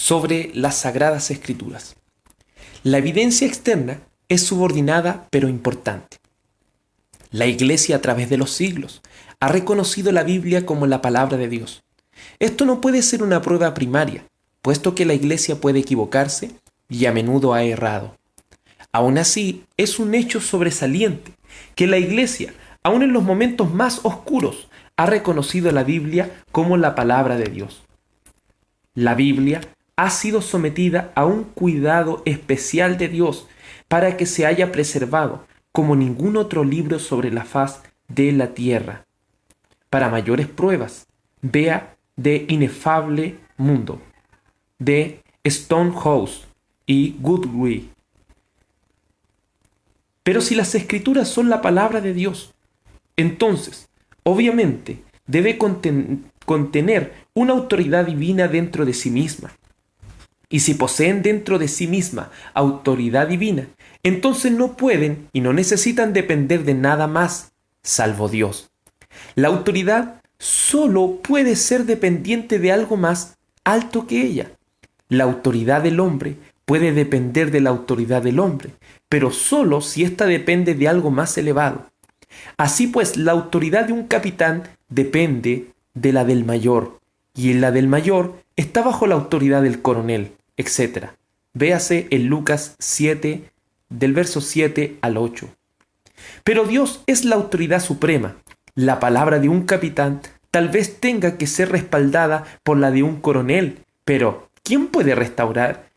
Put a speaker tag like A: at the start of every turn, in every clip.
A: sobre las Sagradas Escrituras. La evidencia externa es subordinada pero importante. La Iglesia a través de los siglos ha reconocido la Biblia como la palabra de Dios. Esto no puede ser una prueba primaria, puesto que la Iglesia puede equivocarse y a menudo ha errado. Aún así, es un hecho sobresaliente que la Iglesia, aun en los momentos más oscuros, ha reconocido la Biblia como la palabra de Dios. La Biblia ha sido sometida a un cuidado especial de Dios para que se haya preservado como ningún otro libro sobre la faz de la tierra. Para mayores pruebas, vea The Ineffable Mundo, de Stonehouse y Goodwin. Pero si las Escrituras son la palabra de Dios, entonces, obviamente, debe contener una autoridad divina dentro de sí misma. Y si poseen dentro de sí misma autoridad divina, entonces no pueden y no necesitan depender de nada más, salvo Dios. La autoridad solo puede ser dependiente de algo más alto que ella. La autoridad del hombre puede depender de la autoridad del hombre, pero solo si ésta depende de algo más elevado. Así pues, la autoridad de un capitán depende de la del mayor, y la del mayor está bajo la autoridad del coronel, etc. Véase en Lucas 7, del verso 7 al 8. Pero Dios es la autoridad suprema. La palabra de un capitán tal vez tenga que ser respaldada por la de un coronel, pero ¿quién puede respaldar,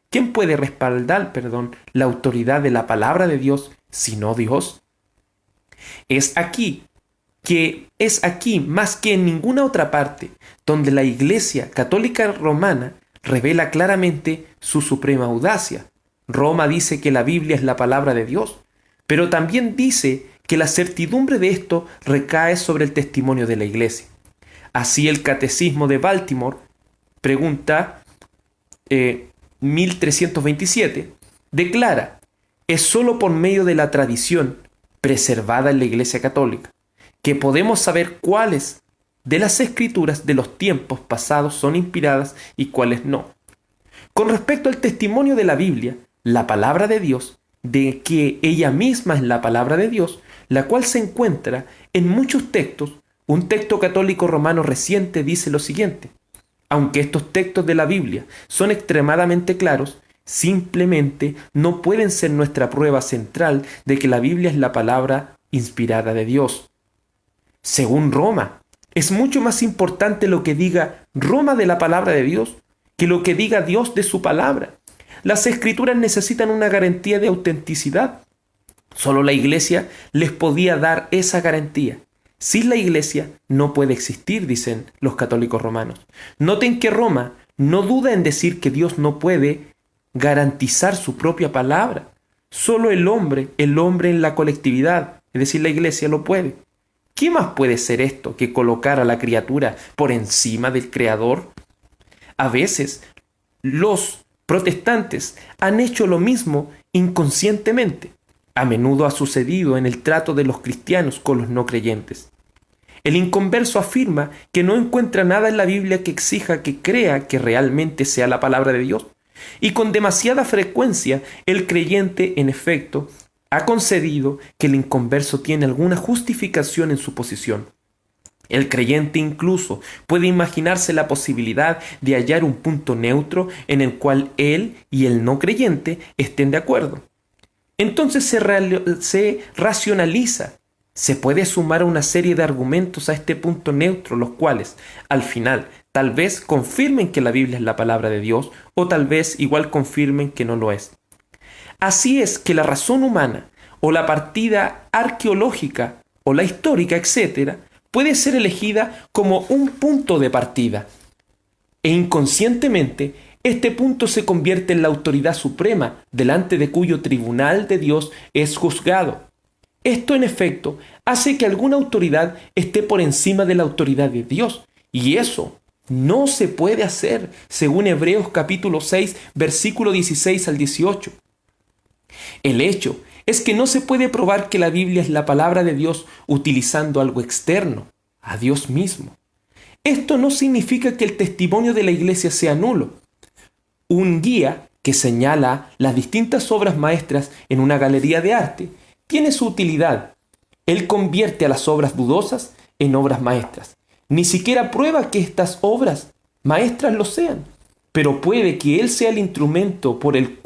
A: la autoridad de la palabra de Dios sino Dios? Es aquí más que en ninguna otra parte donde la Iglesia Católica Romana revela claramente su suprema audacia. Roma dice que la Biblia es la palabra de Dios, pero también dice que la certidumbre de esto recae sobre el testimonio de la Iglesia. Así el Catecismo de Baltimore, pregunta 1327, declara: es sólo por medio de la tradición preservada en la Iglesia Católica que podemos saber cuáles de las escrituras de los tiempos pasados son inspiradas y cuáles no. Con respecto al testimonio de la Biblia, la palabra de Dios, de que ella misma es la palabra de Dios, la cual se encuentra en muchos textos, un texto católico romano reciente dice lo siguiente: aunque estos textos de la Biblia son extremadamente claros, simplemente no pueden ser nuestra prueba central de que la Biblia es la palabra inspirada de Dios. Según Roma, es mucho más importante lo que diga Roma de la palabra de Dios que lo que diga Dios de su palabra. Las Escrituras necesitan una garantía de autenticidad. Solo la Iglesia les podía dar esa garantía. Sin la Iglesia no puede existir, dicen los católicos romanos. Noten que Roma no duda en decir que Dios no puede garantizar su propia palabra. Solo el hombre en la colectividad, es decir, la Iglesia, lo puede. ¿Qué más puede ser esto que colocar a la criatura por encima del Creador? A veces, los protestantes han hecho lo mismo inconscientemente. A menudo ha sucedido en el trato de los cristianos con los no creyentes. El inconverso afirma que no encuentra nada en la Biblia que exija que crea que realmente sea la palabra de Dios. Y con demasiada frecuencia, el creyente, en efecto, ha concedido que el inconverso tiene alguna justificación en su posición. El creyente incluso puede imaginarse la posibilidad de hallar un punto neutro en el cual él y el no creyente estén de acuerdo. Entonces se racionaliza. Se puede sumar una serie de argumentos a este punto neutro, los cuales, al final, tal vez confirmen que la Biblia es la palabra de Dios, o tal vez igual confirmen que no lo es. Así es que la razón humana, o la partida arqueológica, o la histórica, etc., puede ser elegida como un punto de partida. E inconscientemente, este punto se convierte en la autoridad suprema, delante de cuyo tribunal de Dios es juzgado. Esto, en efecto, hace que alguna autoridad esté por encima de la autoridad de Dios. Y eso no se puede hacer, según Hebreos capítulo 6, versículo 16 al 18. El hecho es que no se puede probar que la Biblia es la palabra de Dios utilizando algo externo, a Dios mismo. Esto no significa que el testimonio de la Iglesia sea nulo. Un guía que señala las distintas obras maestras en una galería de arte tiene su utilidad. Él convierte a las obras dudosas en obras maestras. Ni siquiera prueba que estas obras maestras lo sean, pero puede que Él sea el instrumento por el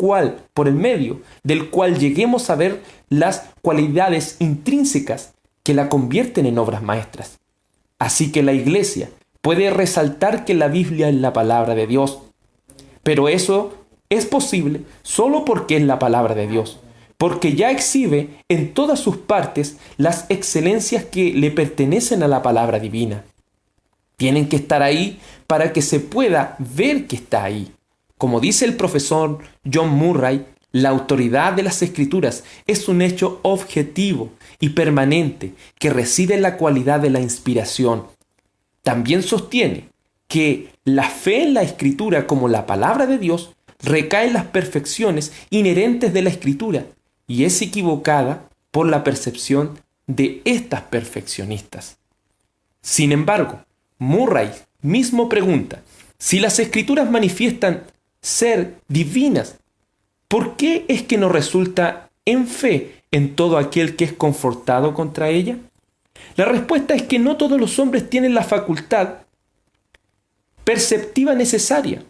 A: medio del cual lleguemos a ver las cualidades intrínsecas que la convierten en obras maestras. Así que la Iglesia puede resaltar que la Biblia es la palabra de Dios, pero eso es posible solo porque es la palabra de Dios, porque ya exhibe en todas sus partes las excelencias que le pertenecen a la palabra divina. Tienen que estar ahí para que se pueda ver que está ahí. Como dice el profesor John Murray, la autoridad de las Escrituras es un hecho objetivo y permanente que reside en la cualidad de la inspiración. También sostiene que la fe en la Escritura como la palabra de Dios recae en las perfecciones inherentes de la Escritura y es equivocada por la percepción de estas perfeccionistas. Sin embargo, Murray mismo pregunta, si las Escrituras manifiestan ser divinas, ¿por qué es que no resulta en fe en todo aquel que es confortado contra ella? La respuesta es que no todos los hombres tienen la facultad perceptiva necesaria.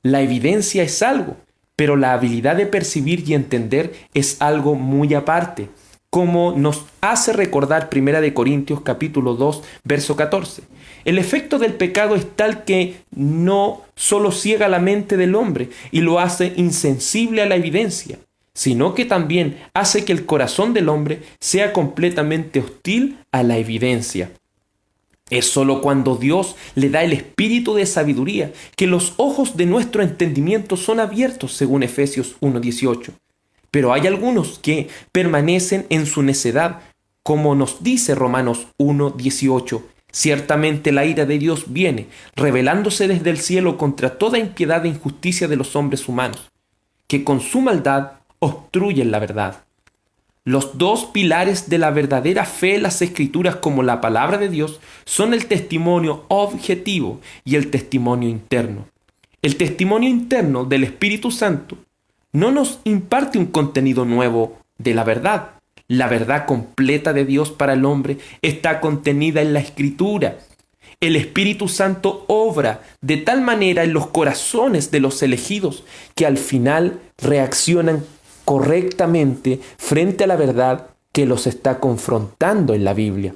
A: La evidencia es algo, pero la habilidad de percibir y entender es algo muy aparte, como nos hace recordar 1 Corintios capítulo 2, verso 14. El efecto del pecado es tal que no solo ciega la mente del hombre y lo hace insensible a la evidencia, sino que también hace que el corazón del hombre sea completamente hostil a la evidencia. Es solo cuando Dios le da el espíritu de sabiduría que los ojos de nuestro entendimiento son abiertos, según Efesios 1:18. Pero hay algunos que permanecen en su necedad, como nos dice Romanos 1:18. Ciertamente la ira de Dios viene, revelándose desde el cielo contra toda impiedad e injusticia de los hombres humanos, que con su maldad obstruyen la verdad. Los dos pilares de la verdadera fe en las Escrituras como la palabra de Dios son el testimonio objetivo y el testimonio interno. El testimonio interno del Espíritu Santo no nos imparte un contenido nuevo de la verdad. La verdad completa de Dios para el hombre está contenida en la Escritura. El Espíritu Santo obra de tal manera en los corazones de los elegidos que al final reaccionan correctamente frente a la verdad que los está confrontando en la Biblia.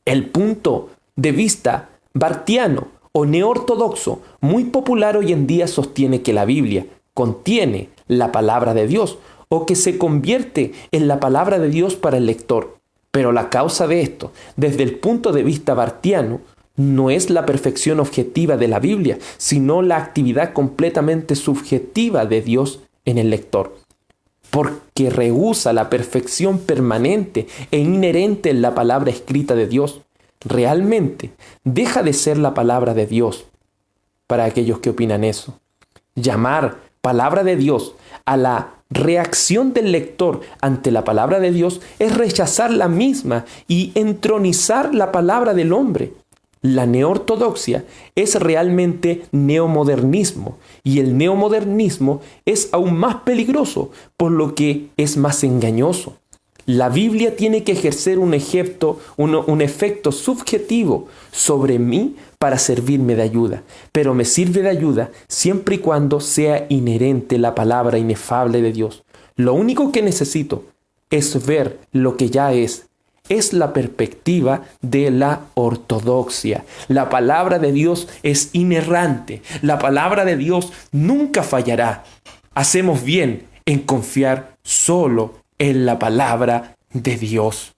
A: El punto de vista bartiano o neortodoxo muy popular hoy en día sostiene que la Biblia contiene la palabra de Dios o que se convierte en la palabra de Dios para el lector. Pero la causa de esto, desde el punto de vista bartiano, no es la perfección objetiva de la Biblia, sino la actividad completamente subjetiva de Dios en el lector. Porque rehúsa la perfección permanente e inherente en la palabra escrita de Dios, realmente deja de ser la palabra de Dios. Para aquellos que opinan eso, llamar palabra de Dios a la reacción del lector ante la palabra de Dios es rechazar la misma y entronizar la palabra del hombre. La neortodoxia es realmente neomodernismo y el neomodernismo es aún más peligroso por lo que es más engañoso. La Biblia tiene que ejercer un efecto subjetivo sobre mí para servirme de ayuda, pero me sirve de ayuda siempre y cuando sea inherente la palabra inefable de Dios. Lo único que necesito es ver lo que ya es la perspectiva de la ortodoxia. La palabra de Dios es inerrante. La palabra de Dios nunca fallará. Hacemos bien en confiar solo en la palabra de Dios.